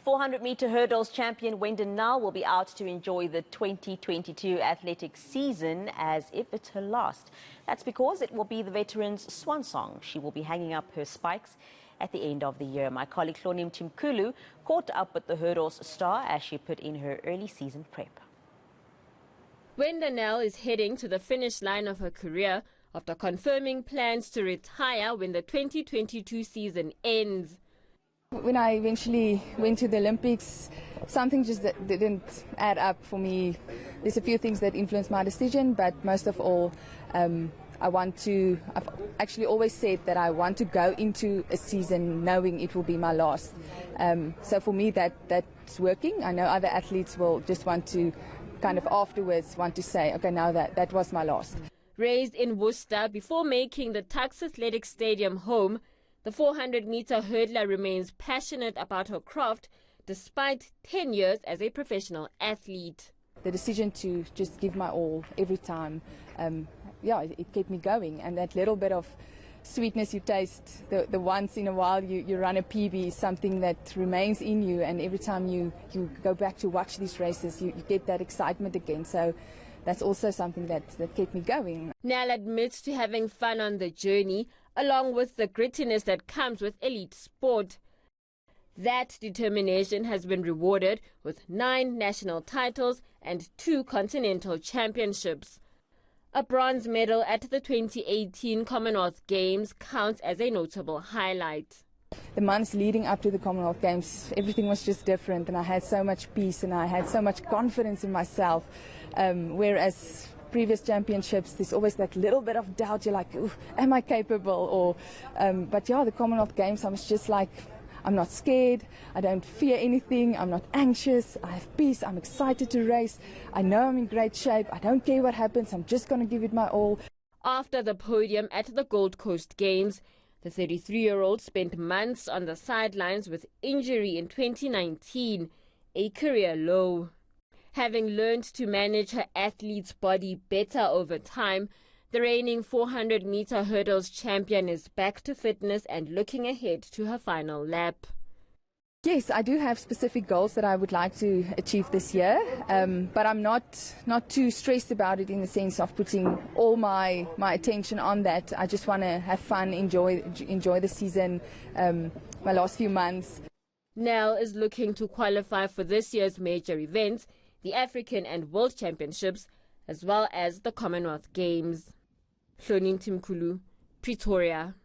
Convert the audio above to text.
400-meter hurdles champion Wenda Nel will be out to enjoy the 2022 athletics season as if it's her last. That's because it will be the veteran's swan song. She will be hanging up her spikes at the end of the year. My colleague Hloni Mtimkulu caught up with the hurdles star as she put in her early season prep. Wenda Nel is heading to the finish line of her career after confirming plans to retire when the 2022 season ends. When I eventually went to the Olympics, something just didn't add up for me. There's a few things that influenced my decision, but most of all, I've actually always said that I want to go into a season knowing it will be my last. So for me, that's working. I know other athletes will just want to kind of afterwards want to say, okay, now that was my last. Raised in Worcester before making the Tuks Athletic Stadium home, the 400-meter hurdler remains passionate about her craft despite 10 years as a professional athlete. The decision to just give my all every time, it kept me going. And that little bit of sweetness you taste, the once in a while you run a PB, is something that remains in you. And every time you go back to watch these races, you get that excitement again. So that's also something that kept me going. Nel admits to having fun on the journey, along with the grittiness that comes with elite sport. That determination has been rewarded with 9 national titles and 2 continental championships. A bronze medal at the 2018 Commonwealth Games counts as a notable highlight. The months leading up to the Commonwealth Games, everything was just different, and I had so much peace and I had so much confidence in myself, whereas previous championships, there's always that little bit of doubt. You're like, am I capable? But yeah, the Commonwealth Games, I was just like, I'm not scared. I don't fear anything. I'm not anxious. I have peace. I'm excited to race. I know I'm in great shape. I don't care what happens. I'm just going to give it my all. After the podium at the Gold Coast Games, the 33-year-old spent months on the sidelines with injury in 2019, a career low. Having learned to manage her athlete's body better over time, the reigning 400-meter hurdles champion is back to fitness and looking ahead to her final lap. Yes, I do have specific goals that I would like to achieve this year, but I'm not too stressed about it in the sense of putting all my attention on that. I just want to have fun, enjoy the season, my last few months. Nel is looking to qualify for this year's major events, the African and World Championships, as well as the Commonwealth Games. Hloni Mtimkulu, Pretoria.